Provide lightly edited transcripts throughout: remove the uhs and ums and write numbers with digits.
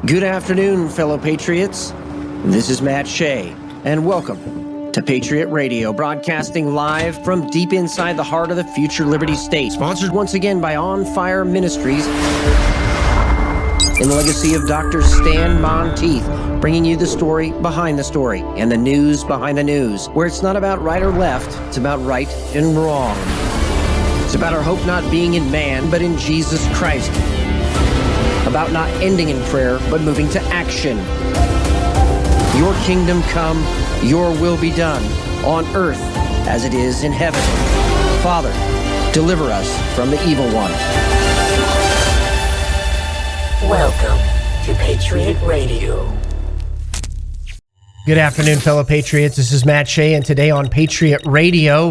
Good afternoon, fellow patriots. This is Matt Shea, and welcome to Patriot Radio, broadcasting live from deep inside the heart of the future Liberty State. Sponsored once again by On Fire Ministries in the legacy of Dr. Stan Monteith, bringing you the story behind the story and the news behind the news, where it's not about right or left, it's about right and wrong. It's about our hope not being in man, but in Jesus Christ. About not ending in prayer, but moving to action. Your kingdom come, your will be done, on earth as it is in heaven. Father, deliver us from the evil one. Welcome to Patriot Radio. Good afternoon, fellow patriots. This is Matt Shea, and today on Patriot Radio,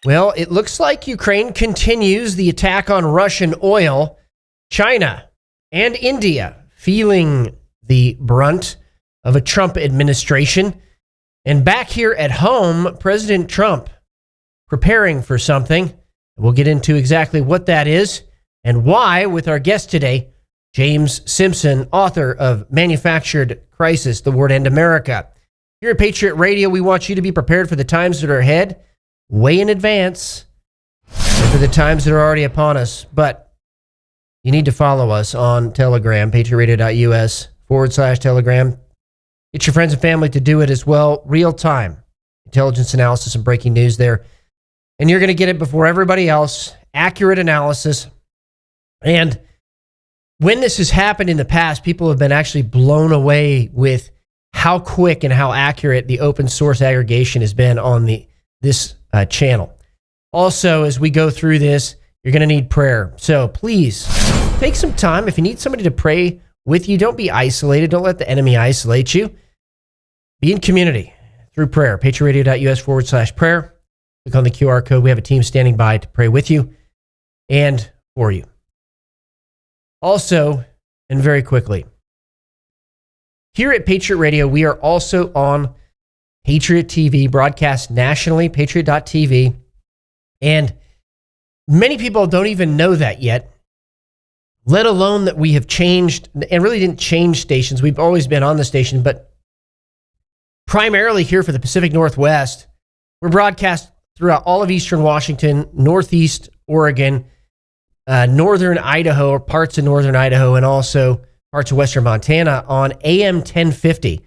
well, it looks like Ukraine continues the attack on Russian oil. China and India feeling the brunt of a Trump administration. And back here at home, President Trump preparing for something. We'll get into exactly what that is and why with our guest today, James Simpson, author of Manufactured Crisis, The War to End America. Here at Patriot Radio, we want you to be prepared for the times that are ahead, way in advance, and for the times that are already upon us. But you need to follow us on Telegram, patriotradio.us/Telegram. Get your friends and family to do it as well. Real-time intelligence analysis and breaking news there. And you're going to get it before everybody else. Accurate analysis. And when this has happened in the past, people have been actually blown away with how quick and how accurate the open source aggregation has been on this channel. Also, as we go through this, you're going to need prayer. So please take some time. If you need somebody to pray with you, don't be isolated. Don't let the enemy isolate you. Be in community through prayer. patriotradio.us/prayer. Click on the QR code. We have a team standing by to pray with you and for you. Also, and very quickly, here at Patriot Radio, we are also on Patriot TV, broadcast nationally, patriot.tv. And many people don't even know that yet, let alone that we have changed, and really didn't change stations. We've always been on the station, but primarily here for the Pacific Northwest, we're broadcast throughout all of Eastern Washington, Northeast Oregon, Northern Idaho, or parts of Northern Idaho, and also parts of Western Montana on AM 1050,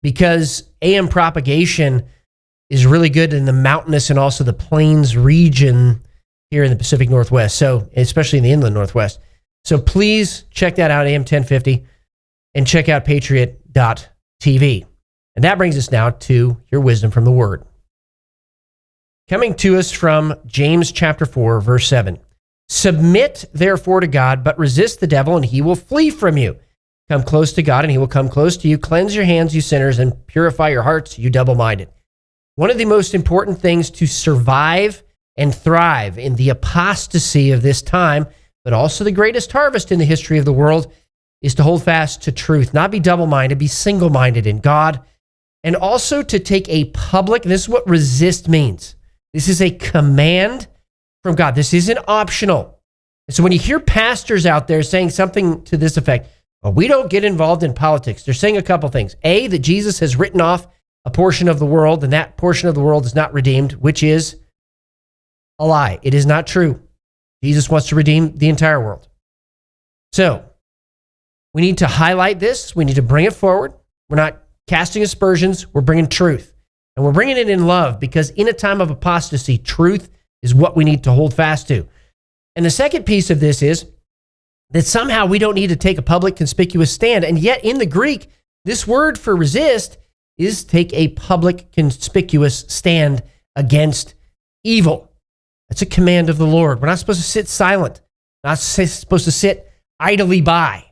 because AM propagation is really good in the mountainous and also the plains region here in the Pacific Northwest, so especially in the inland Northwest. So please check that out, AM 1050, and check out patriot.tv. And that brings us now to your wisdom from the Word. Coming to us from James chapter 4, verse 7. Submit therefore to God, but resist the devil, and he will flee from you. Come close to God, and he will come close to you. Cleanse your hands, you sinners, and purify your hearts, you double-minded. One of the most important things to survive and thrive in the apostasy of this time, but also the greatest harvest in the history of the world, is to hold fast to truth, not be double-minded, be single-minded in God, and also to take a public, and this is what resist means. This is a command from God. This isn't optional. And so when you hear pastors out there saying something to this effect, well, we don't get involved in politics, they're saying a couple things. A, that Jesus has written off a portion of the world, and that portion of the world is not redeemed, which is a lie. It is not true. Jesus wants to redeem the entire world. So we need to highlight this. We need to bring it forward. We're not casting aspersions. We're bringing truth. And we're bringing it in love, because in a time of apostasy, truth is what we need to hold fast to. And the second piece of this is that somehow we don't need to take a public conspicuous stand. And yet in the Greek, this word for resist is take a public conspicuous stand against evil. That's a command of the Lord. We're not supposed to sit silent, not supposed to sit idly by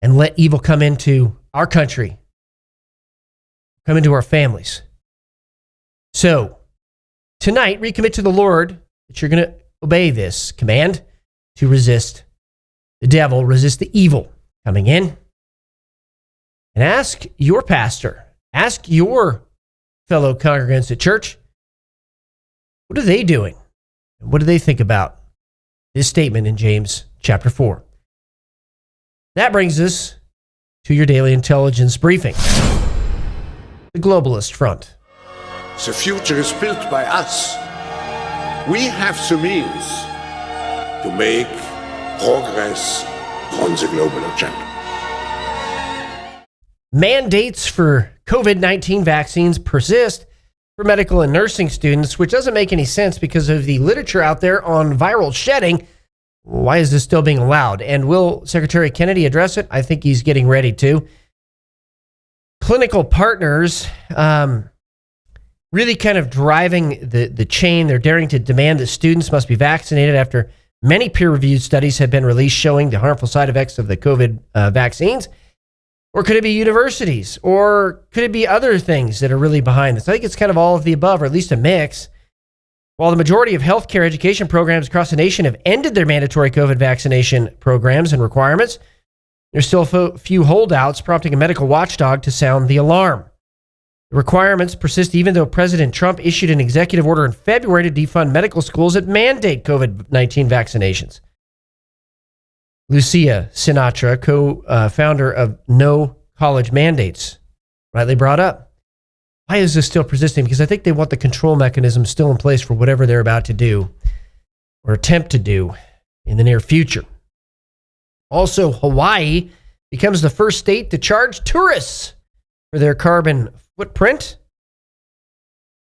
and let evil come into our country, come into our families. So tonight, recommit to the Lord that you're going to obey this command to resist the devil, resist the evil coming in. And ask your pastor, ask your fellow congregants at church, what are they doing? What do they think about this statement in James chapter 4? That brings us to your daily intelligence briefing. The globalist front. The future is built by us. We have the means to make progress on the global agenda. Mandates for COVID-19 vaccines persist for medical and nursing students, which doesn't make any sense because of the literature out there on viral shedding. Why is this still being allowed? And will Secretary Kennedy address it? I think he's getting ready to. Clinical partners really kind of driving the chain. They're daring to demand that students must be vaccinated after many peer-reviewed studies have been released showing the harmful side effects of the COVID vaccines. Or could it be universities? Or could it be other things that are really behind this? I think it's kind of all of the above, or at least a mix. While the majority of healthcare education programs across the nation have ended their mandatory COVID vaccination programs and requirements, there's still a few holdouts, prompting a medical watchdog to sound the alarm. The requirements persist even though President Trump issued an executive order in February to defund medical schools that mandate COVID-19 vaccinations. Lucia Sinatra, co-founder of No College Mandates, rightly brought up. Why is this still persisting? Because I think they want the control mechanism still in place for whatever they're about to do or attempt to do in the near future. Also, Hawaii becomes the first state to charge tourists for their carbon footprint.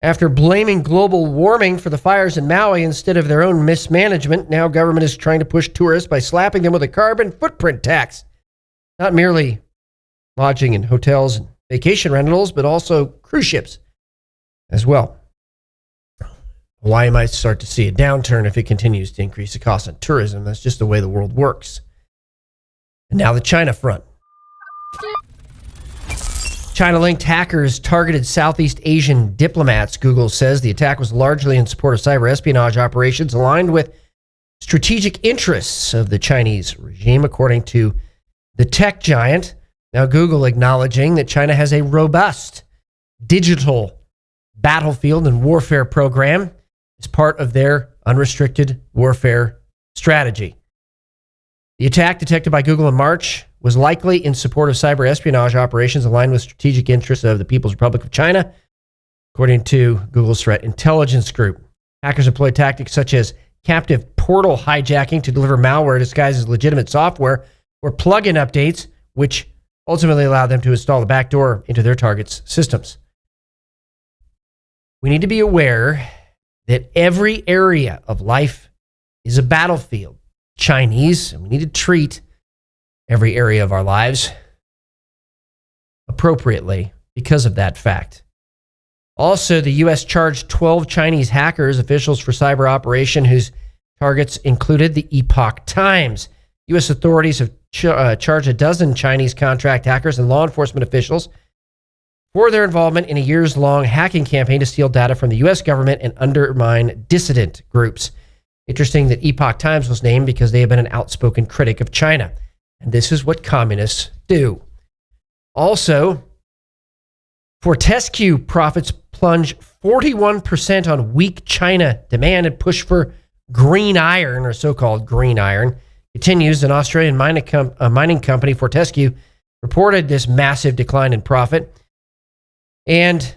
After blaming global warming for the fires in Maui instead of their own mismanagement, now government is trying to push tourists by slapping them with a carbon footprint tax. Not merely lodging in hotels and vacation rentals, but also cruise ships as well. Hawaii might start to see a downturn if it continues to increase the cost of tourism. That's just the way the world works. And now the China front. China-linked hackers targeted Southeast Asian diplomats, Google says. The attack was largely in support of cyber espionage operations aligned with strategic interests of the Chinese regime, according to the tech giant. Now, Google acknowledging that China has a robust digital battlefield and warfare program as part of their unrestricted warfare strategy. The attack detected by Google in March was likely in support of cyber espionage operations aligned with strategic interests of the People's Republic of China, according to Google's threat intelligence group. Hackers employed tactics such as captive portal hijacking to deliver malware disguised as legitimate software or plugin updates, which ultimately allowed them to install the backdoor into their targets' systems. We need to be aware that every area of life is a battlefield. Chinese, and we need to treat every area of our lives appropriately because of that fact. Also, the U.S. charged 12 Chinese hackers, officials for cyber operation whose targets included the Epoch Times. U.S. authorities have charged a dozen Chinese contract hackers and law enforcement officials for their involvement in a years-long hacking campaign to steal data from the U.S. government and undermine dissident groups. Interesting that Epoch Times was named because they have been an outspoken critic of China. And this is what communists do. Also, Fortescue profits plunge 41% on weak China demand and push for green iron, or so-called green iron, continues. An Australian mining company, Fortescue, reported this massive decline in profit. And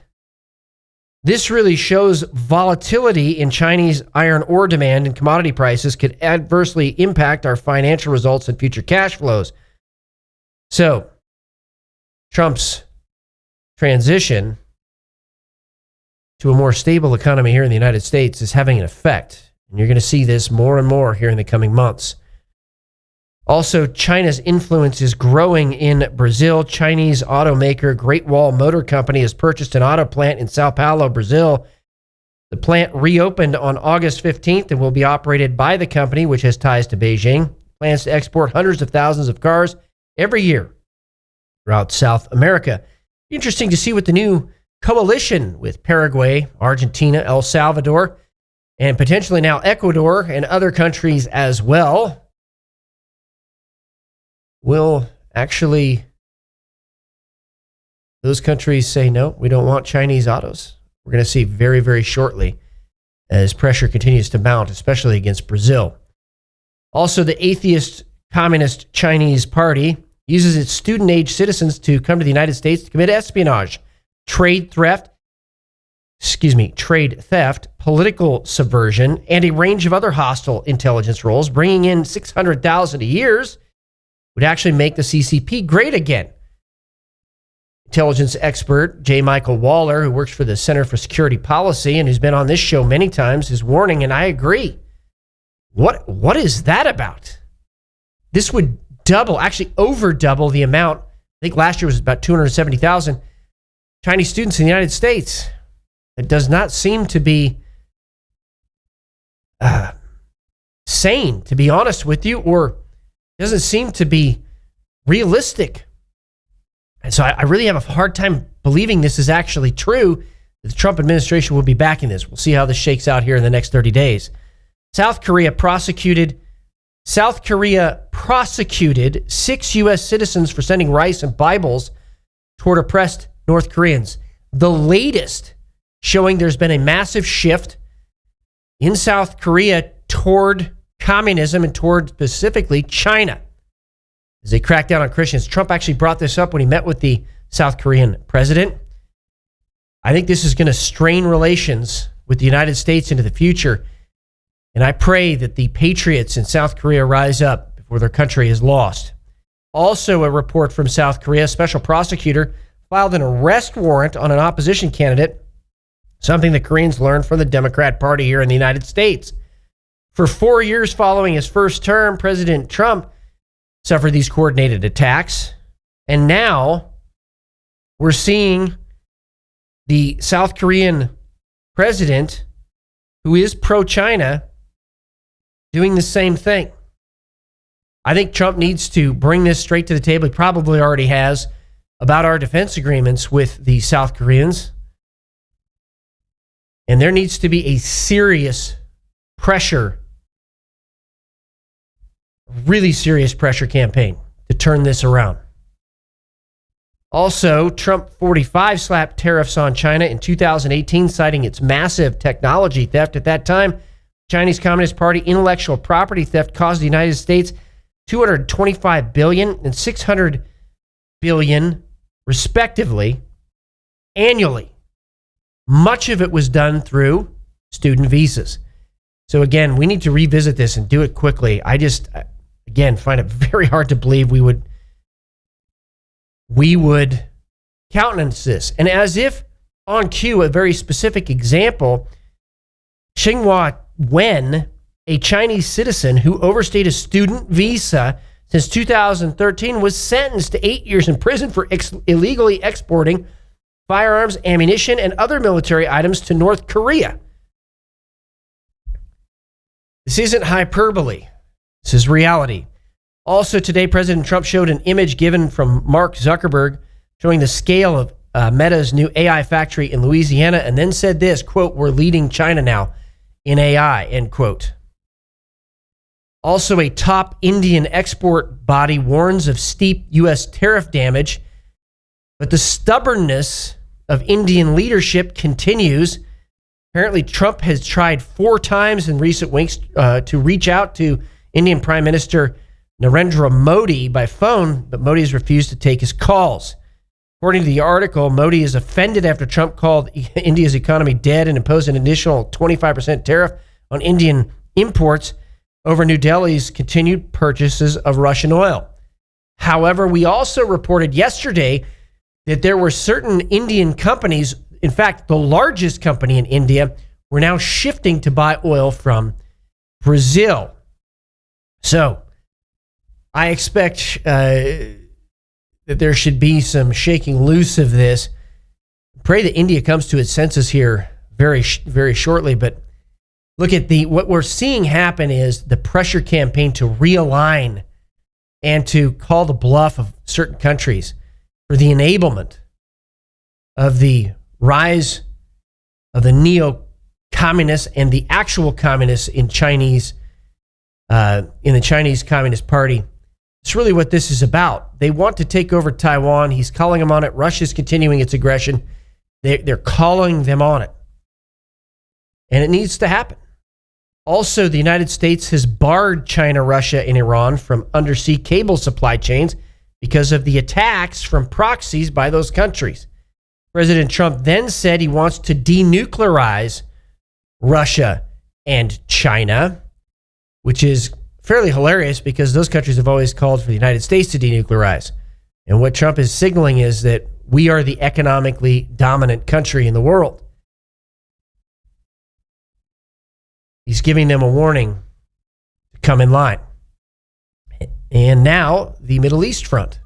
this really shows volatility in Chinese iron ore demand and commodity prices could adversely impact our financial results and future cash flows. So, Trump's transition to a more stable economy here in the United States is having an effect. And you're going to see this more and more here in the coming months. Also, China's influence is growing in Brazil. Chinese automaker Great Wall Motor Company has purchased an auto plant in Sao Paulo, Brazil. The plant reopened on August 15th and will be operated by the company, which has ties to Beijing. Plans to export hundreds of thousands of cars every year throughout South America. Interesting to see what the new coalition with Paraguay, Argentina, El Salvador, and potentially now Ecuador and other countries as well will actually, those countries say, no, we don't want Chinese autos. We're going to see very, very shortly as pressure continues to mount, especially against Brazil. Also, the atheist communist Chinese party uses its student-age citizens to come to the United States to commit espionage, trade theft, political subversion, and a range of other hostile intelligence roles. Bringing in $600,000 a year would actually make the CCP great again. Intelligence expert J. Michael Waller, who works for the Center for Security Policy and who's been on this show many times, is warning, and I agree. What is that about? This would over double the amount. I think last year was about 270,000 Chinese students in the United States. It does not seem to be sane, to be honest with you, or doesn't seem to be realistic. And so I really have a hard time believing this is actually true, that the Trump administration will be backing this. We'll see how this shakes out here in the next 30 days. South Korea prosecuted 6 U.S. citizens for sending rice and Bibles toward oppressed North Koreans. The latest showing there's been a massive shift in South Korea toward communism and toward specifically China as they crack down on Christians. Trump actually brought this up when he met with the South Korean president. I think this is going to strain relations with the United States into the future. And I pray that the patriots in South Korea rise up before their country is lost. Also, a report from South Korea, a special prosecutor filed an arrest warrant on an opposition candidate, something the Koreans learned from the Democrat Party here in the United States. For 4 years following his first term, President Trump suffered these coordinated attacks. And now we're seeing the South Korean president, who is pro-China, doing the same thing. I think Trump needs to bring this straight to the table. He probably already has, about our defense agreements with the South Koreans. And there needs to be a serious pressure, really serious pressure campaign to turn this around. Also, Trump 45 slapped tariffs on China in 2018, citing its massive technology theft. At that time, Chinese Communist Party intellectual property theft caused the United States $225 billion and $600 billion, respectively, annually. Much of it was done through student visas. So again, we need to revisit this and do it quickly. I just, again, find it very hard to believe we would countenance this. And as if on cue, a very specific example, Xinhua Wen, a Chinese citizen who overstayed a student visa since 2013, was sentenced to 8 years in prison for illegally exporting firearms, ammunition, and other military items to North Korea. This isn't hyperbole. This is reality. Also today, President Trump showed an image given from Mark Zuckerberg showing the scale of Meta's new AI factory in Louisiana, and then said this, quote, "We're leading China now in AI," end quote. Also, a top Indian export body warns of steep U.S. tariff damage, but the stubbornness of Indian leadership continues. Apparently, Trump has tried 4 times in recent weeks to reach out to Indian Prime Minister Narendra Modi by phone, but Modi has refused to take his calls. According to the article, Modi is offended after Trump called India's economy dead and imposed an additional 25% tariff on Indian imports over New Delhi's continued purchases of Russian oil. However, we also reported yesterday that there were certain Indian companies, in fact, the largest company in India, were now shifting to buy oil from Brazil. So I expect that there should be some shaking loose of this. Pray that India comes to its senses here very, very shortly. But look at what we're seeing happen is the pressure campaign to realign and to call the bluff of certain countries for the enablement of the rise of the neo-communists and the actual communists in the Chinese Communist Party. It's really what this is about. They want to take over Taiwan. He's calling them on it. Russia's continuing its aggression. They're calling them on it. And it needs to happen. Also, the United States has barred China, Russia, and Iran from undersea cable supply chains because of the attacks from proxies by those countries. President Trump then said he wants to denuclearize Russia and China, which is fairly hilarious because those countries have always called for the United States to denuclearize. And what Trump is signaling is that we are the economically dominant country in the world. He's giving them a warning to come in line. And now, the Middle East front.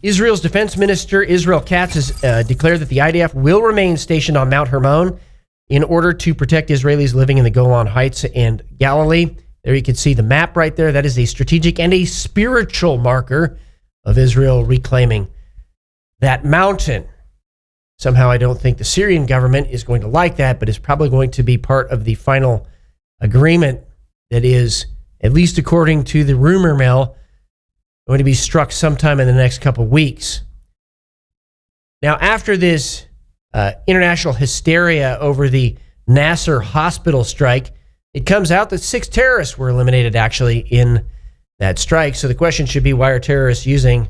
Israel's defense minister, Israel Katz, has declared that the IDF will remain stationed on Mount Hermon in order to protect Israelis living in the Golan Heights and Galilee. There you can see the map right there. That is a strategic and a spiritual marker of Israel reclaiming that mountain. Somehow I don't think the Syrian government is going to like that, but it's probably going to be part of the final agreement that is, at least according to the rumor mill, going to be struck sometime in the next couple weeks. Now, after this international hysteria over the Nasser hospital strike, it comes out that 6 terrorists were eliminated actually in that strike. So the question should be, why are terrorists using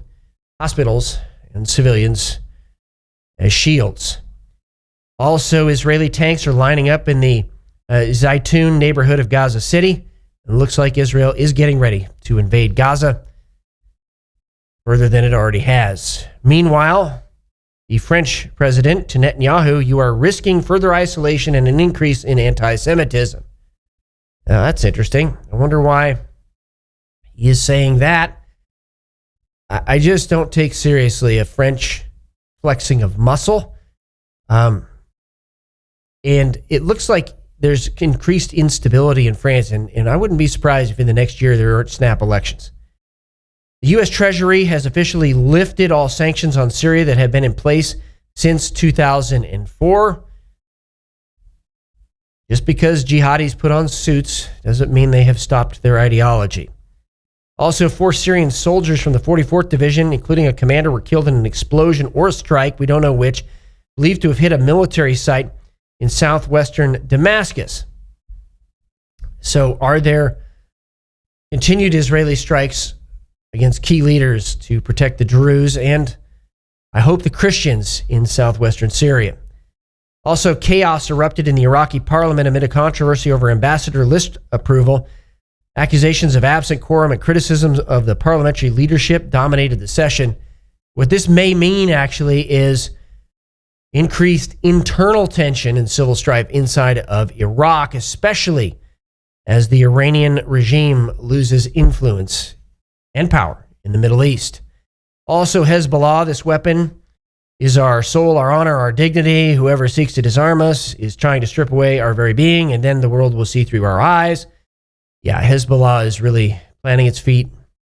hospitals and civilians as shields? Also, Israeli tanks are lining up in the Zaytun neighborhood of Gaza City. It looks like Israel is getting ready to invade Gaza further than it already has. Meanwhile, the French president, to Netanyahu, you are risking further isolation and an increase in anti-Semitism. Now, that's interesting. I wonder why he is saying that. I just don't take seriously a French flexing of muscle. And it looks like there's increased instability in France, and I wouldn't be surprised if in the next year there aren't snap elections. The U.S. Treasury has officially lifted all sanctions on Syria that have been in place since 2004. Just because jihadis put on suits doesn't mean they have stopped their ideology. Also, 4 Syrian soldiers from the 44th Division, including a commander, were killed in an explosion or a strike, we don't know which, believed to have hit a military site in southwestern Damascus. So are there continued Israeli strikes against key leaders to protect the Druze and, I hope, the Christians in southwestern Syria? Also, chaos erupted in the Iraqi parliament amid a controversy over ambassador list approval. Accusations of absent quorum and criticisms of the parliamentary leadership dominated the session. What this may mean, actually, is increased internal tension and civil strife inside of Iraq, especially as the Iranian regime loses influence and power in the Middle East. Also, Hezbollah, this weapon is our soul, our honor, our dignity. Whoever seeks to disarm us is trying to strip away our very being, and then the world will see through our eyes. Yeah, Hezbollah is really planting its feet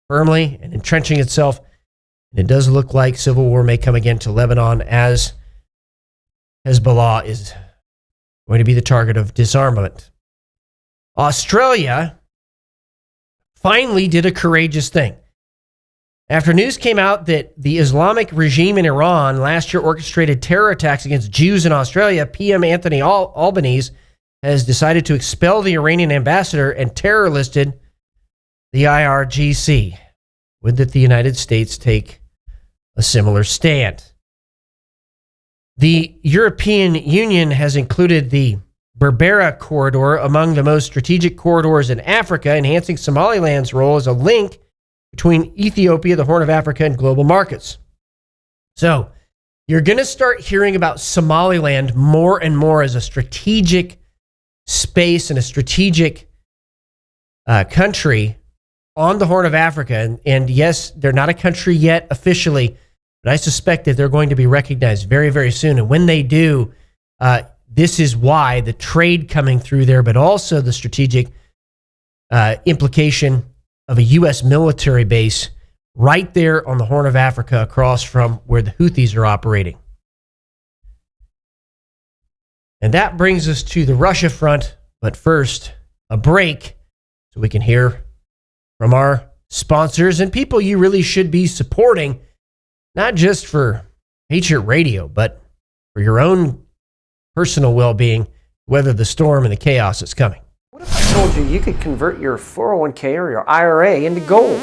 firmly and entrenching itself. And it does look like civil war may come again to Lebanon, as Hezbollah is going to be the target of disarmament. Australia finally did a courageous thing. After news came out that the Islamic regime in Iran last year orchestrated terror attacks against Jews in Australia, PM Anthony Albanese has decided to expel the Iranian ambassador and terror listed the IRGC. Would that the United States take a similar stand? The European Union has included the Berbera corridor among the most strategic corridors in Africa, enhancing Somaliland's role as a link between Ethiopia, the Horn of Africa, and global markets. So you're going to start hearing about Somaliland more and more as a strategic space and a strategic country on the Horn of Africa. And yes, they're not a country yet officially, but I suspect that they're going to be recognized very, very soon. And when they do, this is why the trade coming through there, but also the strategic implication of a U.S. military base right there on the Horn of Africa across from where the Houthis are operating. And that brings us to the Russia front. But first, a break so we can hear from our sponsors and people you really should be supporting, not just for Patriot Radio, but for your own personal well-being, weather the storm and the chaos that's coming. What if I told you you could convert your 401k or your IRA into gold?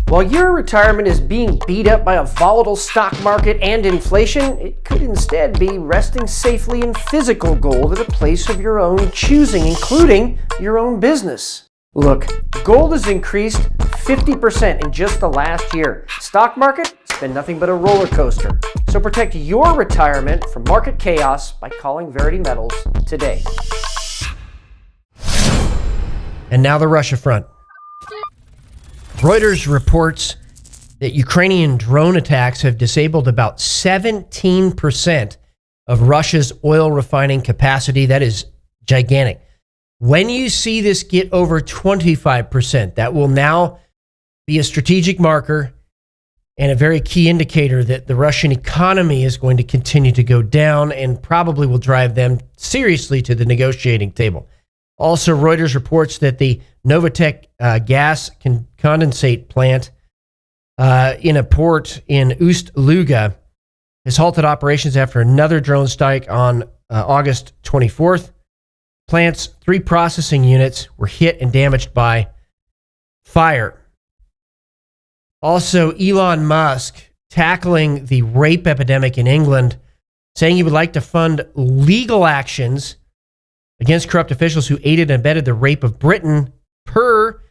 While your retirement is being beat up by a volatile stock market and inflation, it could instead be resting safely in physical gold at a place of your own choosing, including your own business. Look, gold has increased 50% in just the last year. Stock market, it's been nothing but a roller coaster. So protect your retirement from market chaos by calling Verity Metals today. And now the Russia front. Reuters reports that Ukrainian drone attacks have disabled about 17% of Russia's oil refining capacity. That is gigantic. When you see this get over 25%, that will now be a strategic marker and a very key indicator that the Russian economy is going to continue to go down and probably will drive them seriously to the negotiating table. Also, Reuters reports that the Novatek gas condensate plant in a port in Ust-Luga has halted operations after another drone strike on August 24th. Plant's 3 processing units were hit and damaged by fire. Also, Elon Musk tackling the rape epidemic in England, saying he would like to fund legal actions against corrupt officials who aided and abetted the rape of Britain per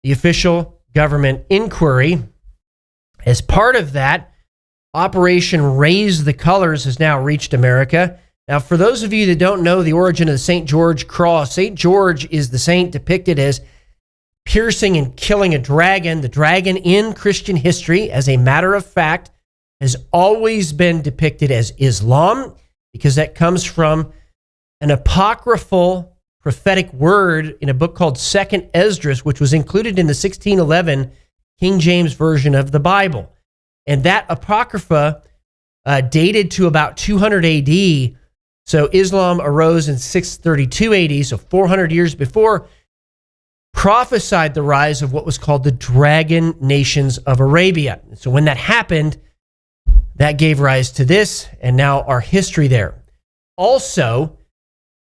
the official government inquiry. As part of that, Operation Raise the Colors has now reached America. Now, for those of you that don't know the origin of the St. George cross, St. George is the saint depicted as piercing and killing a dragon. The dragon in Christian history, as a matter of fact, has always been depicted as Islam, because that comes from an apocryphal prophetic word in a book called Second Esdras, which was included in the 1611 King James Version of the Bible. And that apocrypha dated to about 200 AD. So Islam arose in 632 AD, so 400 years before, prophesied the rise of what was called the dragon nations of Arabia. So when that happened, that gave rise to this, and now our history there. Also,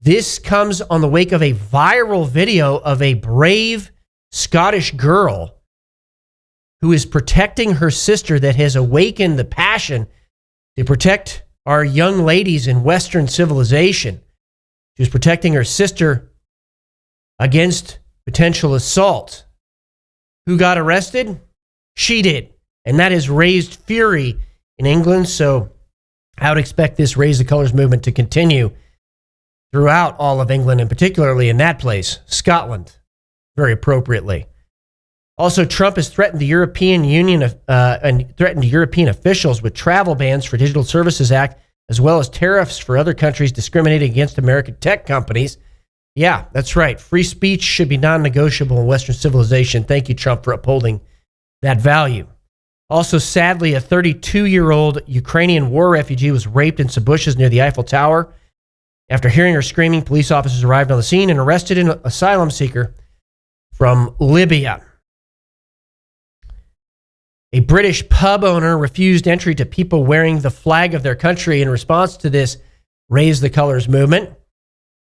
this comes on the wake of a viral video of a brave Scottish girl who is protecting her sister that has awakened the passion to protect our young ladies in Western civilization. She was protecting her sister against potential assault. Who got arrested? She did. And that has raised fury in England. So I would expect this Raise the Colors movement to continue throughout all of England, and particularly in that place, Scotland, very appropriately. Also, Trump has threatened the European Union and threatened European officials with travel bans for Digital Services Act, as well as tariffs for other countries discriminating against American tech companies. Yeah, that's right. Free speech should be non-negotiable in Western civilization. Thank you, Trump, for upholding that value. Also, sadly, a 32-year-old Ukrainian war refugee was raped in some bushes near the Eiffel Tower. After hearing her screaming, police officers arrived on the scene and arrested an asylum seeker from Libya. A British pub owner refused entry to people wearing the flag of their country in response to this Raise the Colors movement.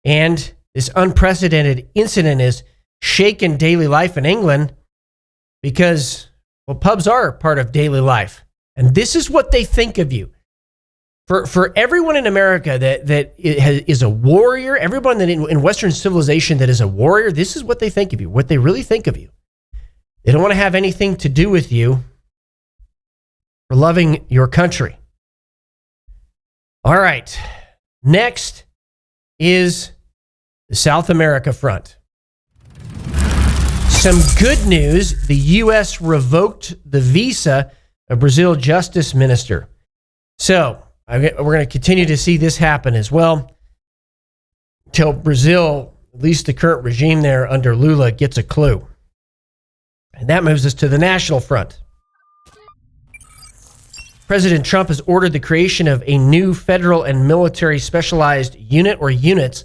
And this unprecedented incident has shaken daily life in England because, well, pubs are part of daily life. And this is what they think of you. For everyone in America that is a warrior, everyone that in Western civilization that is a warrior, this is what they think of you, what they really think of you. They don't want to have anything to do with you for loving your country. All right. Next is the South America front. Some good news. The U.S. revoked the visa of Brazil Justice Minister. So we're going to continue to see this happen as well until Brazil, at least the current regime there under Lula, gets a clue. And that moves us to the national front. President Trump has ordered the creation of a new federal and military specialized unit or units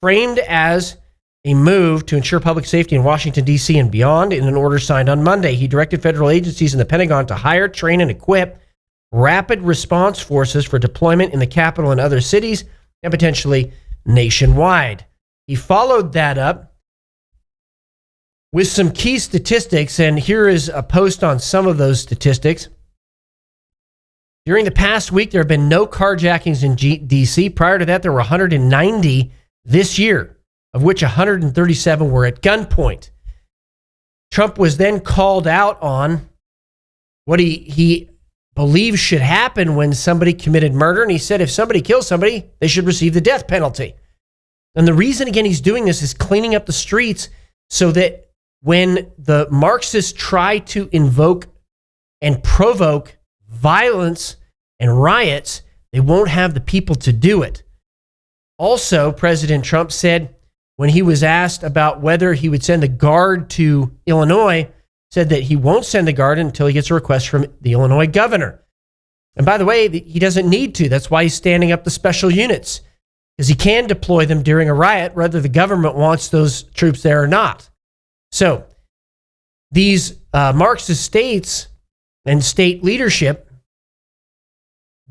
framed as a move to ensure public safety in Washington, D.C. and beyond. In an order signed on Monday, he directed federal agencies in the Pentagon to hire, train, and equip rapid response forces for deployment in the capital and other cities, and potentially nationwide. He followed that up with some key statistics, and here is a post on some of those statistics. During the past week, there have been no carjackings in D.C. Prior to that, there were 190 this year, of which 137 were at gunpoint. Trump was then called out on what he believes should happen when somebody committed murder, and he said if somebody kills somebody, they should receive the death penalty. And the reason, again, he's doing this is cleaning up the streets so that when the Marxists try to invoke and provoke violence and riots, they won't have the people to do it. Also, President Trump said when he was asked about whether he would send the Guard to Illinois, said that he won't send the Guard until he gets a request from the Illinois governor. And by the way, he doesn't need to. That's why he's standing up the special units, because he can deploy them during a riot, whether the government wants those troops there or not. So these Marxist states and state leadership,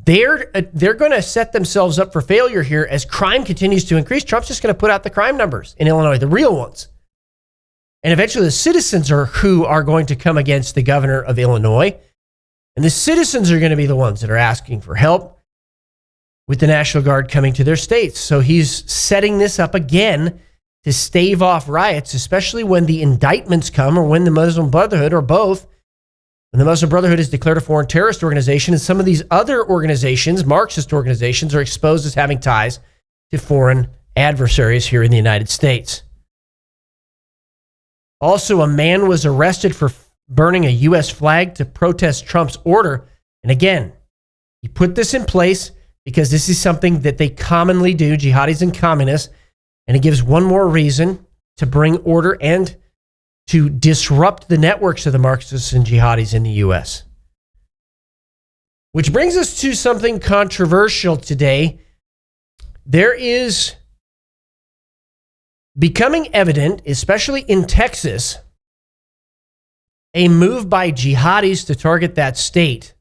they're going to set themselves up for failure here as crime continues to increase. Trump's just going to put out the crime numbers in Illinois, the real ones. And eventually the citizens are who are going to come against the governor of Illinois. And the citizens are going to be the ones that are asking for help with the National Guard coming to their states. So he's setting this up again to stave off riots, especially when the indictments come or when the Muslim Brotherhood, or both, when the Muslim Brotherhood is declared a foreign terrorist organization, and some of these other organizations, Marxist organizations, are exposed as having ties to foreign adversaries here in the United States. Also, a man was arrested for burning a U.S. flag to protest Trump's order. And again, he put this in place because this is something that they commonly do, jihadis and communists, and it gives one more reason to bring order and to disrupt the networks of the Marxists and jihadis in the U.S. Which brings us to something controversial today. There is becoming evident, especially in Texas, a move by jihadis to target that state.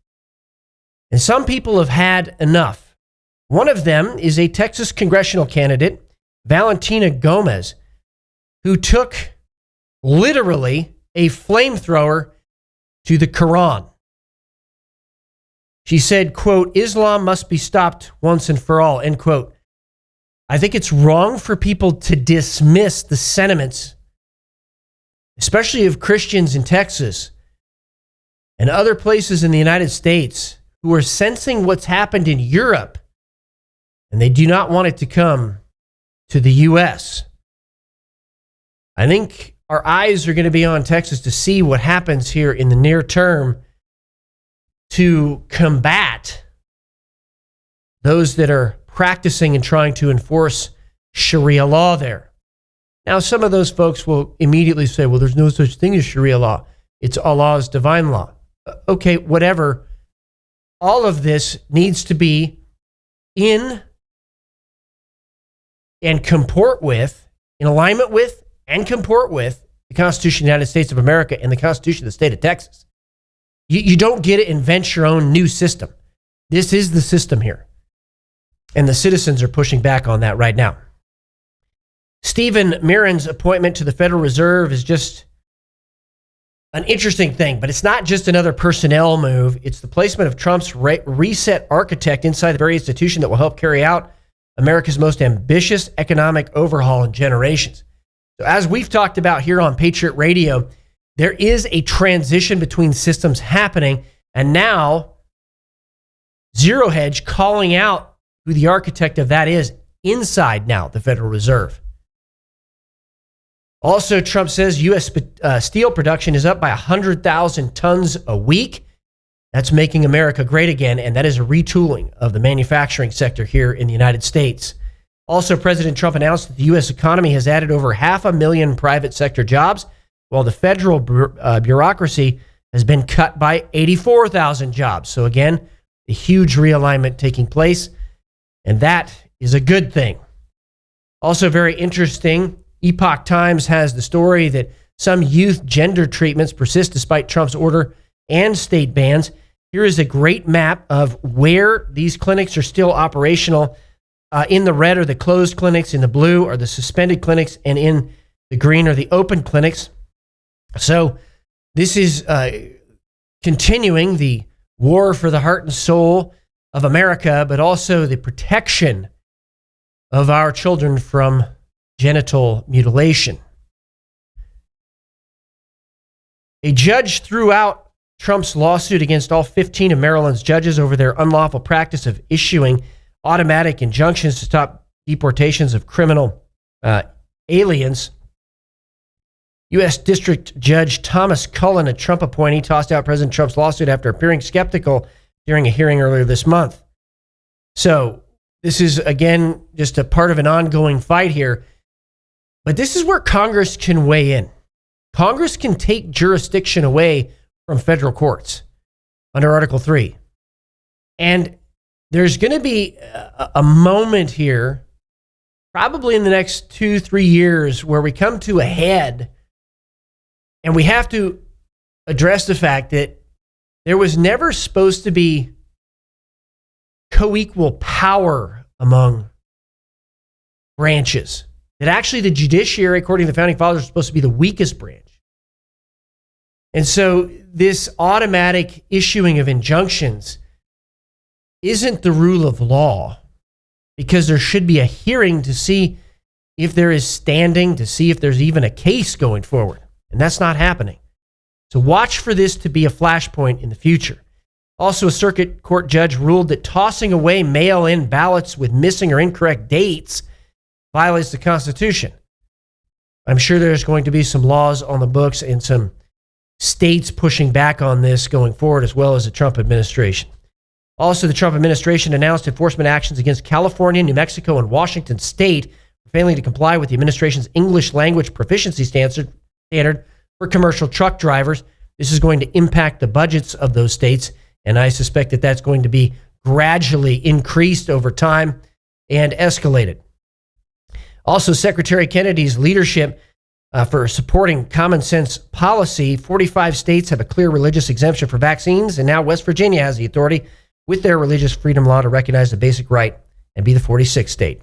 And some people have had enough. One of them is a Texas congressional candidate, Valentina Gomez, who took literally a flamethrower to the Quran. She said, quote, "Islam must be stopped once and for all," end quote. I think it's wrong for people to dismiss the sentiments, especially of Christians in Texas and other places in the United States who are sensing what's happened in Europe, and they do not want it to come to the U.S. I think our eyes are going to be on Texas to see what happens here in the near term to combat those that are practicing and trying to enforce Sharia law there. Now, some of those folks will immediately say, well, there's no such thing as Sharia law. It's Allah's divine law. Okay, whatever. All of this needs to be in and comport with, in alignment with, and comport with the Constitution of the United States of America and the Constitution of the state of Texas. You don't get to invent your own new system. This is the system here. And the citizens are pushing back on that right now. Stephen Mirren's appointment to the Federal Reserve is just an interesting thing, but it's not just another personnel move. It's the placement of Trump's reset architect inside the very institution that will help carry out America's most ambitious economic overhaul in generations. So as we've talked about here on Patriot Radio, there is a transition between systems happening, and now Zero Hedge calling out who the architect of that is inside now the Federal Reserve. Also, Trump says U.S. steel production is up by 100,000 tons a week. That's making America great again, and that is a retooling of the manufacturing sector here in the United States. Also, President Trump announced that the U.S. economy has added over 500,000 private sector jobs, while the federal bureaucracy has been cut by 84,000 jobs. So again, a huge realignment taking place, and that is a good thing. Also very interesting, Epoch Times has the story that some youth gender treatments persist despite Trump's order and state bans. Here is a great map of where these clinics are still operational. In the red are the closed clinics, in the blue are the suspended clinics, and in the green are the open clinics. So this is continuing the war for the heart and soul of America, but also the protection of our children from genital mutilation. A judge threw out Trump's lawsuit against all 15 of Maryland's judges over their unlawful practice of issuing automatic injunctions to stop deportations of criminal aliens. U.S. District Judge Thomas Cullen, a Trump appointee, tossed out President Trump's lawsuit after appearing skeptical during a hearing earlier this month. So this is, again, just a part of an ongoing fight here. But this is where Congress can weigh in. Congress can take jurisdiction away from federal courts under Article 3. And there's going to be a moment here, probably in the next 2-3 years, where we come to a head and we have to address the fact that there was never supposed to be co-equal power among branches. That actually the judiciary, according to the Founding Fathers, was supposed to be the weakest branch. And so this automatic issuing of injunctions isn't the rule of law, because there should be a hearing to see if there is standing, to see if there's even a case going forward. And that's not happening. So watch for this to be a flashpoint in the future. Also, a circuit court judge ruled that tossing away mail-in ballots with missing or incorrect dates violates the Constitution. I'm sure there's going to be some laws on the books and some states pushing back on this going forward, as well as the Trump administration. Also, the Trump administration announced enforcement actions against California, New Mexico, and Washington State for failing to comply with the administration's English language proficiency standard for commercial truck drivers. This is going to impact the budgets of those states, and I suspect that that's going to be gradually increased over time and escalated. Also, Secretary Kennedy's leadership for supporting common sense policy. 45 states have a clear religious exemption for vaccines, and now West Virginia has the authority with their religious freedom law to recognize the basic right and be the 46th state.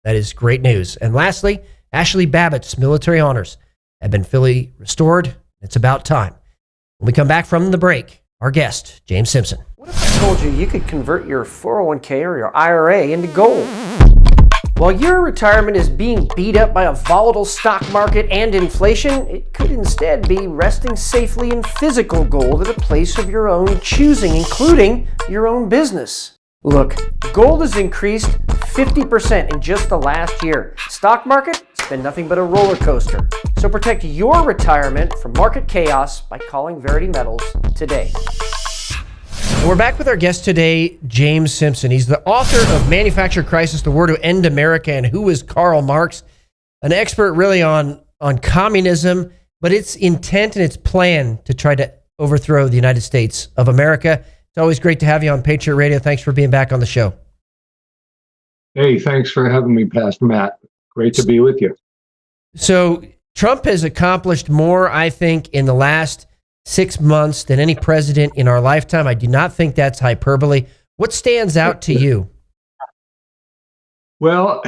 That is great news. And lastly, Ashley Babbitt's military honors have been fully restored. It's about time. When we come back from the break, our guest, James Simpson. What if I told you you could convert your 401k or your IRA into gold? While your retirement is being beat up by a volatile stock market and inflation, it could instead be resting safely in physical gold at a place of your own choosing, including your own business. Look, gold has increased 50% in just the last year. Stock market, it's been nothing but a roller coaster. So protect your retirement from market chaos by calling VERITY Metals today. We're back with our guest today, James Simpson. He's the author of Manufacturer Crisis, The War to End America, and Who is Karl Marx? An expert really on communism, but its intent and its plan to try to overthrow the United States of America. It's always great to have you on Patriot Radio. Thanks for being back on the show. Hey, thanks for having me, Pastor Matt. Great to be with you. So Trump has accomplished more, I think, in the last 6 months than any president in our lifetime. I do not think that's hyperbole. What stands out to you? Well,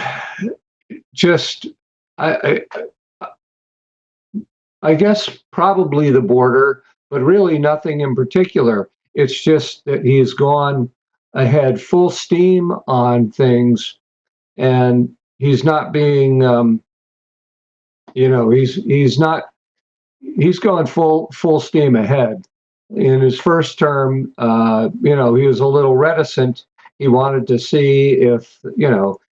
just I guess probably the border, but really nothing in particular. It's just that he's gone ahead full steam on things, and he's not being, he's going full steam ahead. In his first term, he was a little reticent. He wanted to see if,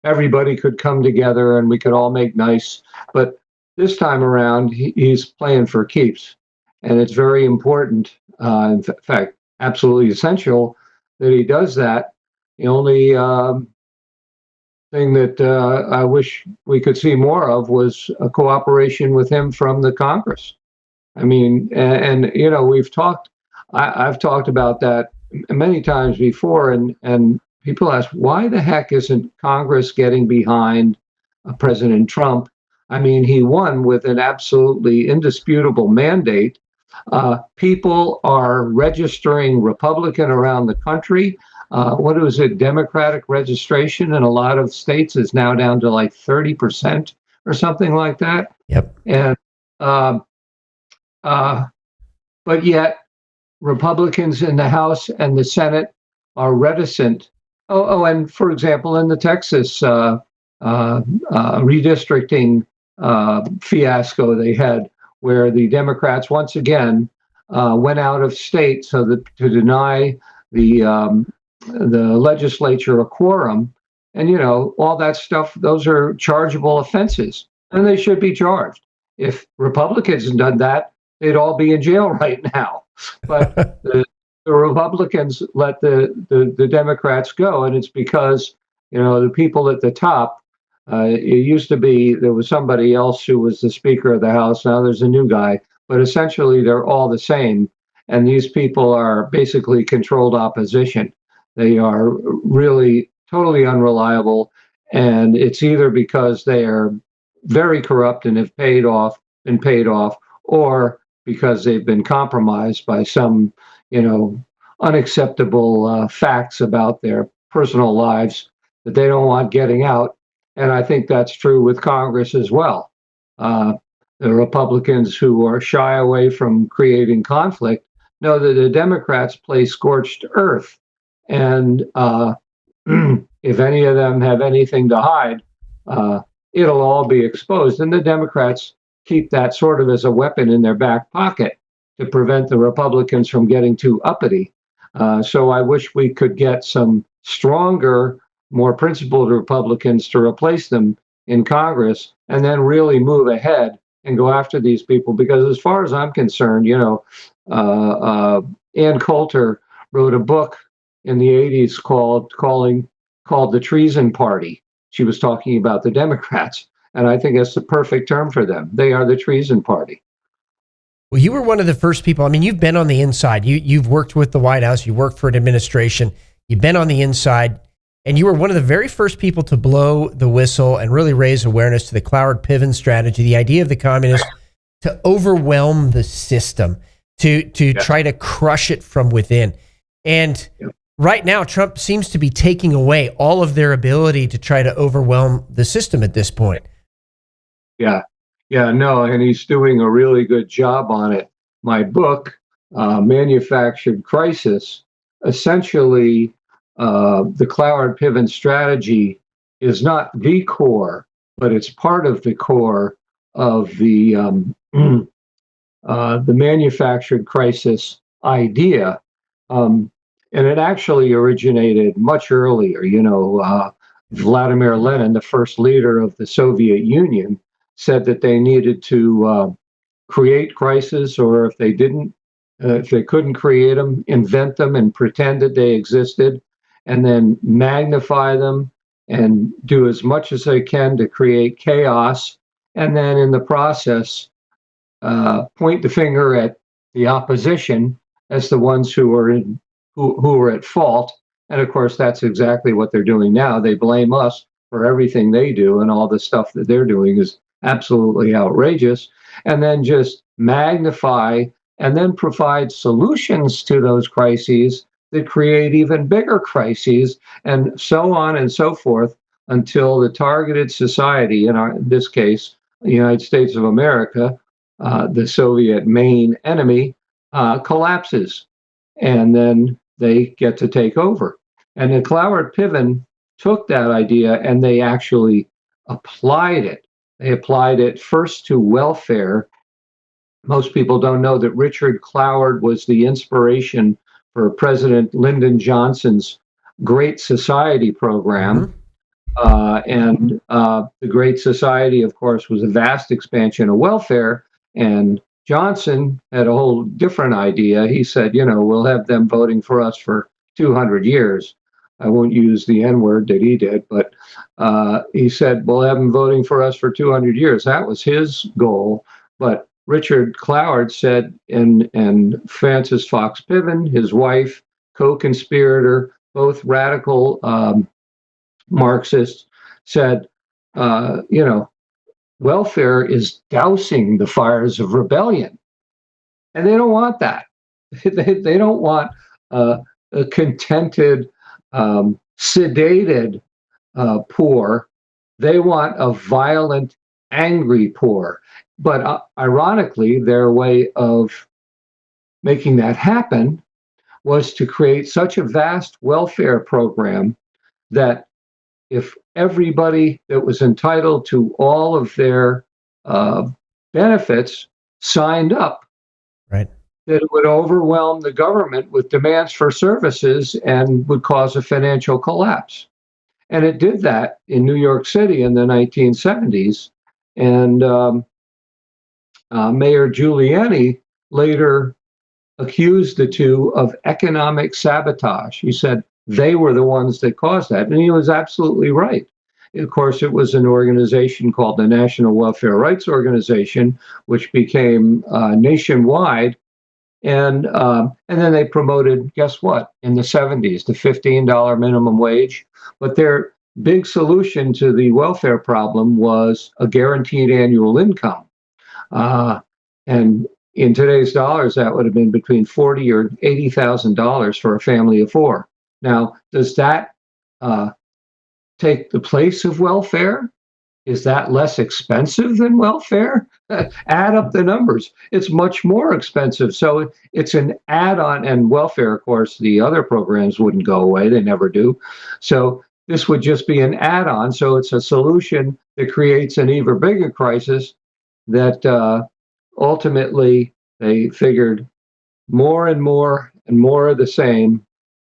everybody could come together and we could all make nice. But this time around, he's playing for keeps. And it's very important, in fact, absolutely essential that he does that. The only thing that I wish we could see more of was a cooperation with him from the Congress. I mean, and we've talked, I've talked about that many times before, and people ask, why the heck isn't Congress getting behind President Trump? I mean, he won with an absolutely indisputable mandate. People are registering Republican around the country. What was it? Democratic registration in a lot of states is now down to like 30% or something like that. Yep. And but yet Republicans in the House and the Senate are reticent. And for example, in the Texas redistricting fiasco they had, where the Democrats once again went out of state so that to deny the legislature a quorum, and all that stuff. Those are chargeable offenses, and they should be charged. If Republicans had done that, they'd all be in jail right now. But the Republicans let the Democrats go, and it's because the people at the top. It used to be there was somebody else who was the Speaker of the House. Now there's a new guy, but essentially they're all the same. And these people are basically controlled opposition. They are really totally unreliable, and it's either because they are very corrupt and have been paid off, or because they've been compromised by some, unacceptable facts about their personal lives that they don't want getting out. And I think that's true with Congress as well. The Republicans who are shy away from creating conflict know that the Democrats play scorched earth. And if any of them have anything to hide, it'll all be exposed. And the Democrats keep that sort of as a weapon in their back pocket to prevent the Republicans from getting too uppity. So I wish we could get some stronger, more principled Republicans to replace them in Congress, and then really move ahead and go after these people. Because as far as I'm concerned, Ann Coulter wrote a book in the 80s called The Treason Party. She was talking about the Democrats, and I think that's the perfect term for them. They are the treason party. Well, you were one of the first people. I mean, you've been on the inside. You've worked with the White House. You worked for an administration. You've been on the inside. And you were one of the very first people to blow the whistle and really raise awareness to the Cloward-Piven strategy, the idea of the communists to overwhelm the system, to try to crush it from within. And right now, Trump seems to be taking away all of their ability to try to overwhelm the system at this point. And he's doing a really good job on it. My book, Manufactured Crisis, essentially the Cloward-Piven strategy is not the core, but it's part of the core of the manufactured crisis idea. And it actually originated much earlier. Vladimir Lenin, the first leader of the Soviet Union, said that they needed to create crises, or if they couldn't create them, invent them and pretend that they existed, and then magnify them and do as much as they can to create chaos, and then in the process point the finger at the opposition as the ones who are at fault. And of course, that's exactly what they're doing now. They blame us for everything they do, and all the stuff that they're doing is absolutely outrageous, and then just magnify and then provide solutions to those crises that create even bigger crises, and so on and so forth, until the targeted society, in this case, the United States of America, the Soviet main enemy, collapses, and then they get to take over. And the Cloward-Piven took that idea and they actually applied it. They applied it first to welfare. Most people don't know that Richard Cloward was the inspiration for President Lyndon Johnson's Great Society program. And the Great Society, of course, was a vast expansion of welfare. And Johnson had a whole different idea. He said, we'll have them voting for us for 200 years. I won't use the N-word that he did, but he said, we'll have them voting for us for 200 years. That was his goal. But Richard Cloward said, and Frances Fox Piven, his wife, co-conspirator, both radical Marxists, said, welfare is dousing the fires of rebellion. And they don't want that. They don't want a contented, sedated poor. They want a violent, angry poor. But ironically, their way of making that happen was to create such a vast welfare program that if everybody that was entitled to all of their uh, benefits signed up, Right. that it would overwhelm the government with demands for services and would cause a financial collapse. And it did that in New York City in the 1970s. And Mayor Giuliani later accused the two of economic sabotage. He said they were the ones that caused that. And he was absolutely right. Of course, it was an organization called the National Welfare Rights Organization, which became nationwide. And then they promoted, guess what, in the 70s, the $15 minimum wage. But their big solution to the welfare problem was a guaranteed annual income. And in today's dollars, that would have been between $40,000 or $80,000 for a family of four. Now, does that take the place of welfare? Is that less expensive than welfare? Add up the numbers. It's much more expensive. So it's an add-on, and welfare, of course, the other programs wouldn't go away. They never do. So this would just be an add-on. So it's a solution that creates an even bigger crisis that ultimately they figured more and more and more of the same,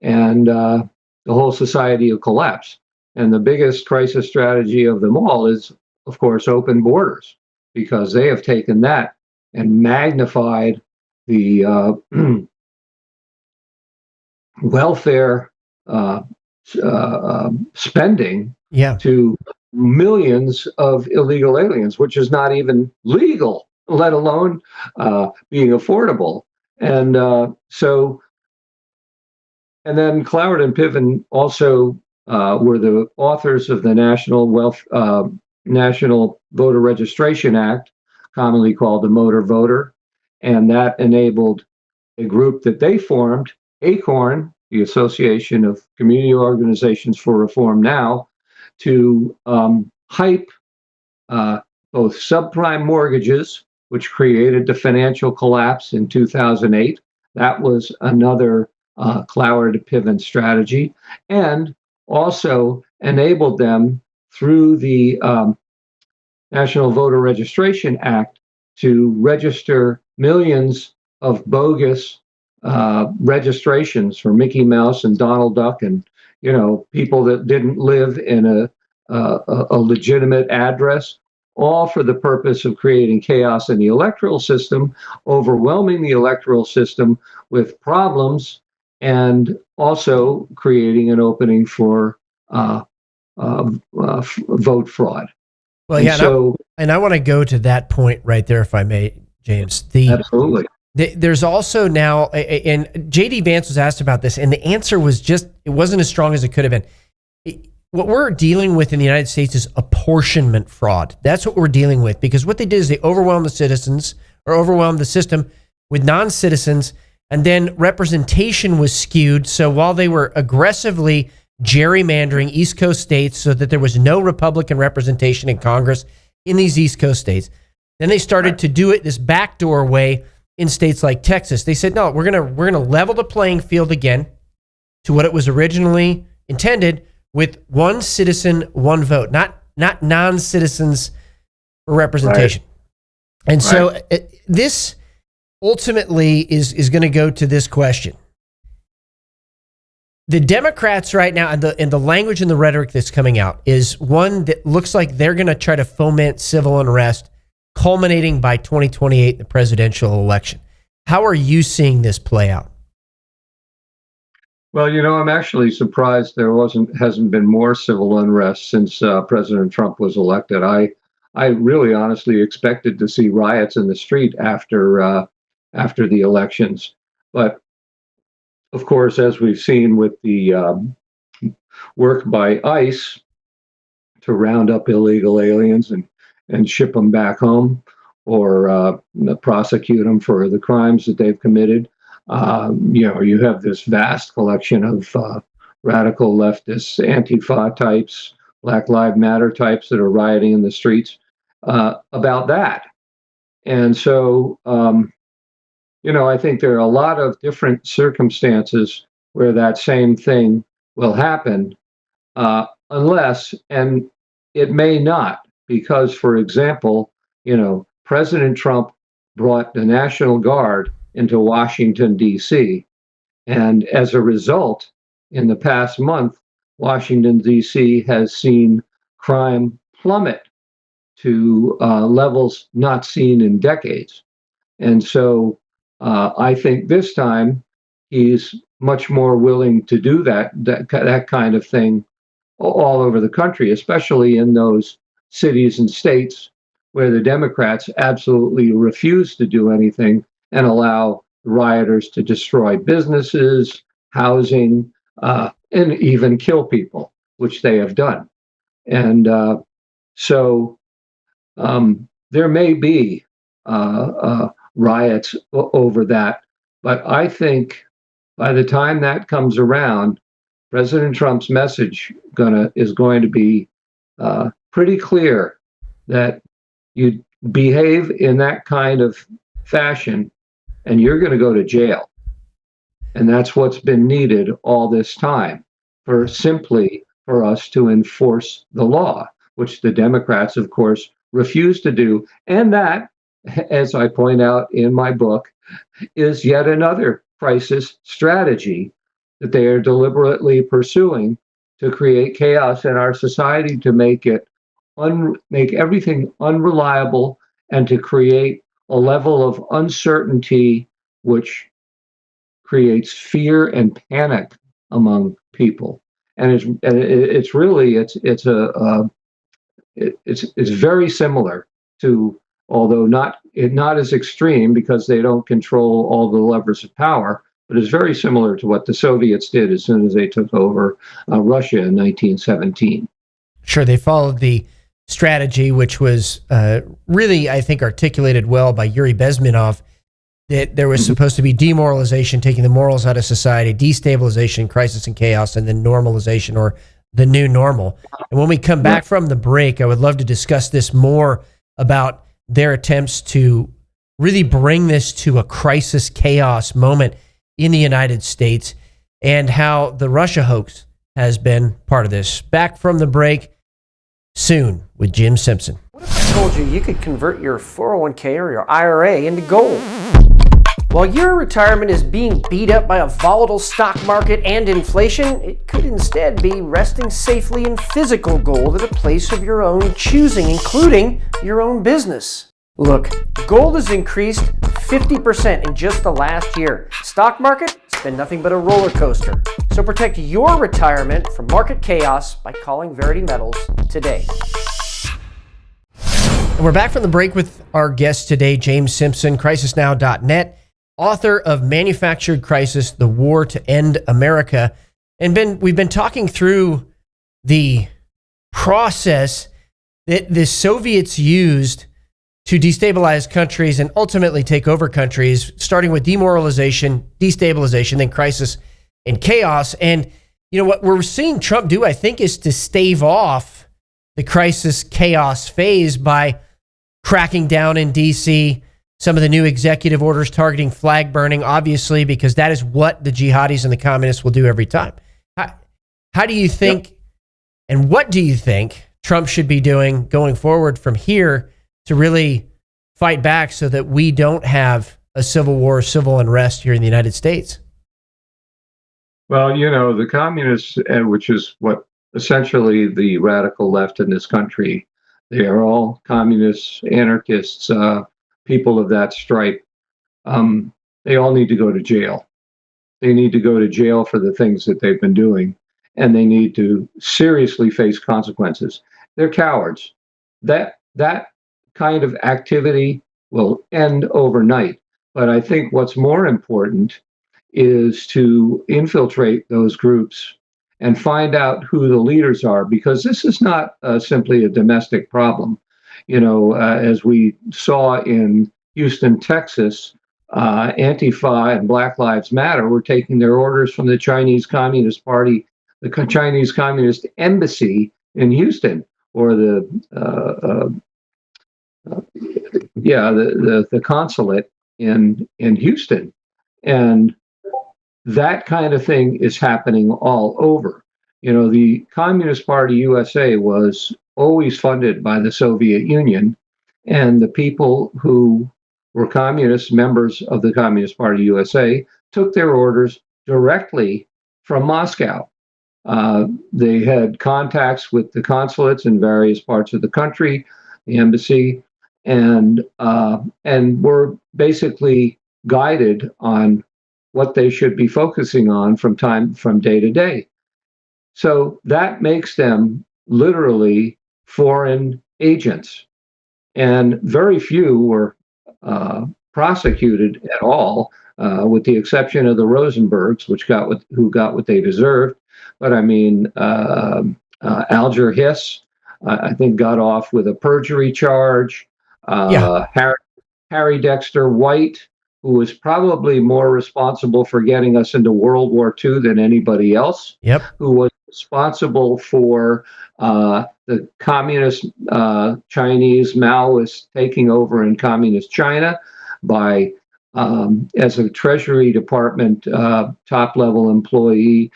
and the whole society will collapse. And the biggest crisis strategy of them all is, of course, open borders, because they have taken that and magnified the welfare spending to millions of illegal aliens, which is not even legal, let alone being affordable. And then Cloward and Piven also were the authors of the National Voter Registration Act, commonly called the Motor Voter, and that enabled a group that they formed, ACORN, the Association of Community Organizations for Reform Now, to hype both subprime mortgages, which created the financial collapse in 2008. That was another Cloward-Piven strategy, and also enabled them through the National Voter Registration Act to register millions of bogus registrations for Mickey Mouse and Donald Duck, and people that didn't live in a legitimate address, all for the purpose of creating chaos in the electoral system, overwhelming the electoral system with problems, and also creating an opening for vote fraud. Well, yeah, and I want to go to that point right there, if I may, James. Absolutely. There's also now, and JD Vance was asked about this, and the answer was just, it wasn't as strong as it could have been. What we're dealing with in the United States is apportionment fraud. That's what we're dealing with, because what they did is they overwhelmed the citizens, or overwhelmed the system with non-citizens, and then representation was skewed. So while they were aggressively gerrymandering East Coast states so that there was no Republican representation in Congress in these East Coast states, then they started to do it this backdoor way in states like Texas. They said, no, we're gonna level the playing field again to what it was originally intended, with one citizen, one vote, not non-citizens representation. Right. And so this ultimately is going to go to this question. The Democrats right now, and the language and the rhetoric that's coming out, is one that looks like they're going to try to foment civil unrest, culminating by 2028, the presidential election. How are you seeing this play out? Well, I'm actually surprised there hasn't been more civil unrest since President Trump was elected. I really honestly expected to see riots in the street after the elections, but of course, as we've seen with the work by ICE to round up illegal aliens and ship them back home, or prosecute them for the crimes that they've committed, you have this vast collection of radical leftists, Antifa types, Black Lives Matter types that are rioting in the streets about that. And so, I think there are a lot of different circumstances where that same thing will happen, unless, and it may not, because, for example, President Trump brought the National Guard into Washington, D.C. And as a result, in the past month, Washington, D.C. has seen crime plummet to levels not seen in decades. And so I think this time he's much more willing to do that kind of thing all over the country, especially in those cities and states where the Democrats absolutely refuse to do anything and allow rioters to destroy businesses, housing, and even kill people, which they have done. And so there may be riots over that, but I think by the time that comes around, President Trump's message is going to be pretty clear that you behave in that kind of fashion and you're going to go to jail. And that's what's been needed all this time for us to enforce the law, which the Democrats, of course, refuse to do. And that, as I point out in my book, is yet another crisis strategy that they are deliberately pursuing to create chaos in our society, to make everything unreliable, and to create a level of uncertainty which creates fear and panic among people. And it's very similar to, although not as extreme because they don't control all the levers of power, but it's very similar to what the Soviets did as soon as they took over Russia in 1917. Sure, they followed the strategy, which was really, I think, articulated well by Yuri Bezmenov, that there was supposed to be demoralization, taking the morals out of society, destabilization, crisis and chaos, and then normalization, or the new normal. And when we come back from the break, I would love to discuss this more about their attempts to really bring this to a crisis chaos moment in the United States, and how the Russia hoax has been part of this. Back from the break soon with Jim Simpson. What if I told you could convert your 401k or your IRA into gold? While your retirement is being beat up by a volatile stock market and inflation, it could instead be resting safely in physical gold at a place of your own choosing, including your own business. Look, gold has increased 50% in just the last year. Stock market, it's been nothing but a roller coaster. So protect your retirement from market chaos by calling Verity Metals today. And we're back from the break with our guest today, James Simpson, crisisnow.net, author of Manufactured Crisis, The War to End America. And we've been talking through the process that the Soviets used to destabilize countries and ultimately take over countries, starting with demoralization, destabilization, then crisis and chaos. And what we're seeing Trump do, I think, is to stave off the crisis chaos phase by cracking down in D.C., some of the new executive orders targeting flag burning, obviously, because that is what the jihadis and the communists will do every time. How do you think, and what do you think Trump should be doing going forward from here to really fight back so that we don't have a civil war, civil unrest here in the United States? Well, the communists, which is what essentially the radical left in this country, they are all communists, anarchists, people of that stripe. They all need to go to jail. They need to go to jail for the things that they've been doing, and they need to seriously face consequences. They're cowards. That kind of activity will end overnight. But I think what's more important is to infiltrate those groups and find out who the leaders are, because this is not simply a domestic problem. As we saw in Houston, Texas, Antifa and Black Lives Matter were taking their orders from the Chinese Communist Party, the Chinese Communist Embassy in Houston, or the the consulate in Houston, and that kind of thing is happening all over. The Communist Party USA was always funded by the Soviet Union, and the people who were communist members of the Communist Party USA took their orders directly from Moscow. They had contacts with the consulates in various parts of the country, the embassy, and were basically guided on what they should be focusing on from day to day. So that makes them literally foreign agents, and very few were prosecuted at all, with the exception of the Rosenbergs, who got what they deserved. But I mean, Alger Hiss, I think, got off with a perjury charge. Harry Dexter White, who was probably more responsible for getting us into World War II than anybody else. Yep. Who was responsible for the communist Chinese Maoists taking over in communist China by, as a Treasury Department top-level employee,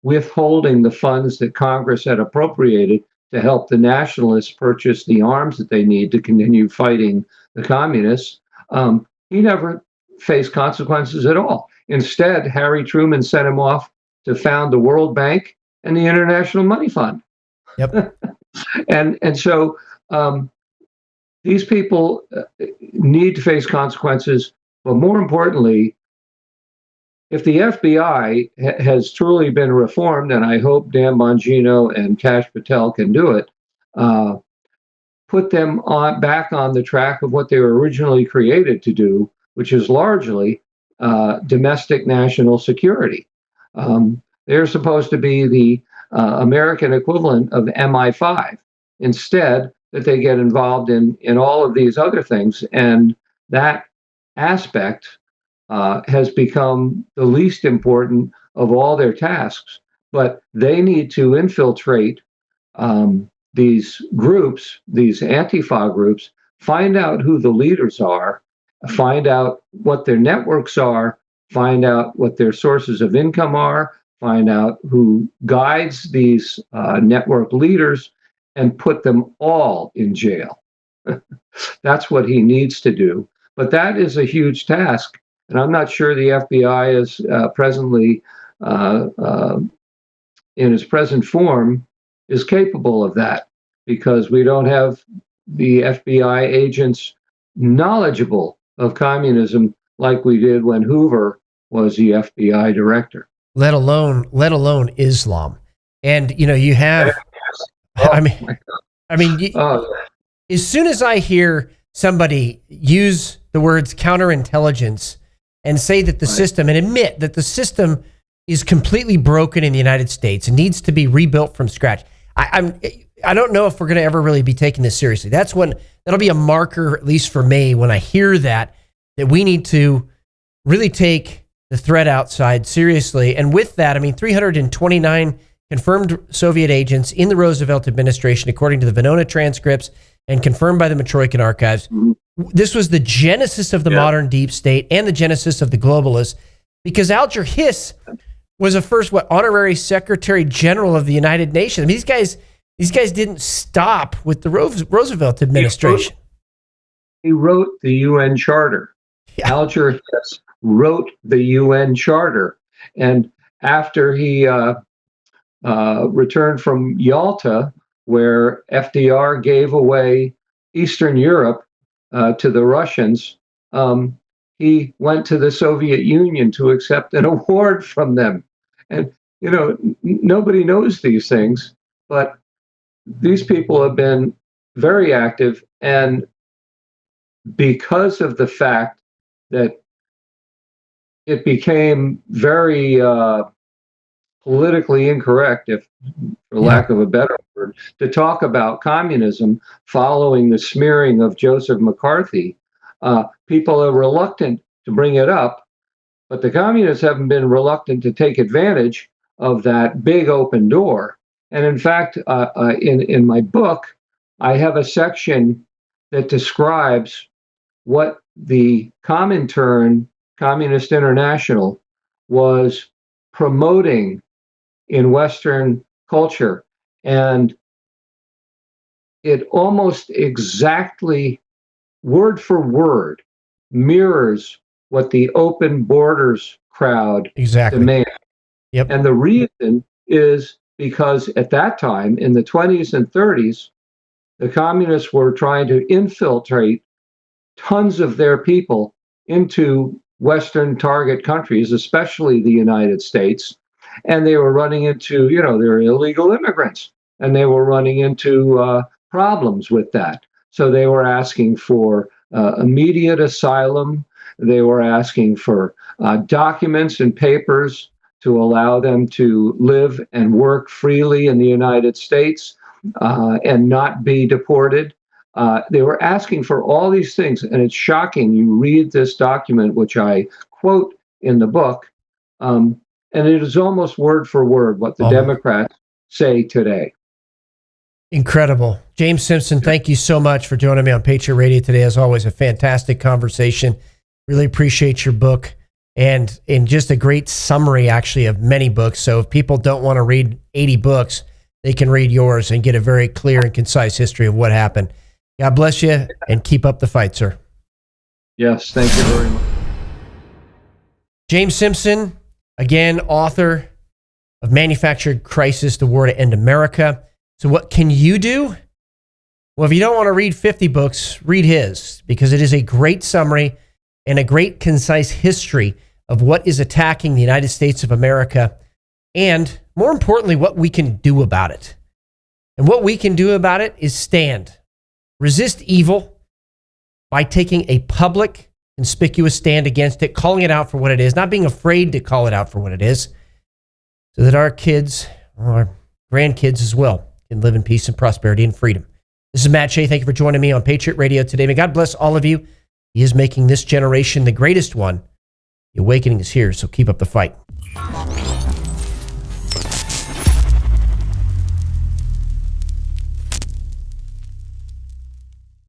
withholding the funds that Congress had appropriated to help the nationalists purchase the arms that they need to continue fighting the communists. He never faced consequences at all. Instead, Harry Truman sent him off to found the World Bank and the International Money Fund. Yep. and so these people need to face consequences, but more importantly, if the FBI has truly been reformed, and I hope Dan Bongino and Kash Patel can do it, put them back on the track of what they were originally created to do, which is largely domestic national security. They're supposed to be the American equivalent of MI5. Instead, that they get involved in all of these other things, and that aspect has become the least important of all their tasks. But they need to infiltrate these groups, these Antifa groups, find out who the leaders are, find out what their networks are, find out what their sources of income are, find out who guides these network leaders, and put them all in jail. That's what he needs to do. But that is a huge task. And I'm not sure the FBI is presently, in its present form, is capable of that, because we don't have the FBI agents knowledgeable of communism like we did when Hoover was the FBI director. Let alone Islam. And you have, as soon as I hear somebody use the words counterintelligence and say that the system, and admit that the system is completely broken in the United States and needs to be rebuilt from scratch, I don't know if we're going to ever really be taking this seriously. That'll be a marker, at least for me, when I hear that we need to really take the threat outside seriously. And with that, 329 confirmed Soviet agents in the Roosevelt administration, according to the Venona transcripts and confirmed by the Matroikin archives. This was the genesis of the modern deep state and the genesis of the globalists, because Alger Hiss was a first honorary Secretary General of the United Nations. These guys didn't stop with the Roosevelt administration. He wrote the UN Charter. Yeah. Alger Hiss wrote the UN Charter, and after he returned from Yalta, where FDR gave away Eastern Europe to the Russians, he went to the Soviet Union to accept an award from them. And, nobody knows these things, but these people have been very active. And because of the fact that it became very politically incorrect, if for lack of a better word, to talk about communism following the smearing of Joseph McCarthy, people are reluctant to bring it up, but the communists haven't been reluctant to take advantage of that big open door. And in fact, in my book, I have a section that describes what the Comintern, Communist International, was promoting in Western culture. And it almost exactly, word for word, mirrors what the open borders crowd demand. Yep. And the reason is because at that time, in the 20s and 30s, the communists were trying to infiltrate tons of their people into Western target countries, especially the United States. And they were running into, they were illegal immigrants, and they were running into problems with that. So they were asking for immediate asylum. They were asking for documents and papers to allow them to live and work freely in the United States and not be deported. They were asking for all these things, and it's shocking. You read this document, which I quote in the book, and it is almost word for word what the Democrats say today. Incredible. James Simpson, thank you so much for joining me on Patriot Radio today. As always, a fantastic conversation. Really appreciate your book and just a great summary, actually, of many books. So if people don't want to read 80 books, they can read yours and get a very clear and concise history of what happened. God bless you, and keep up the fight, sir. Yes, thank you very much. James Simpson, again, author of Manufactured Crisis, The War to End America. So what can you do? Well, if you don't want to read 50 books, read his, because it is a great summary and a great concise history of what is attacking the United States of America, and more importantly, what we can do about it. And what we can do about it is stand. Resist evil by taking a public, conspicuous stand against it, calling it out for what it is, not being afraid to call it out for what it is, so that our kids, our grandkids as well, can live in peace and prosperity and freedom. This is Matt Shea. Thank you for joining me on Patriot Radio today. May God bless all of you. He is making this generation the greatest one. The awakening is here, so keep up the fight.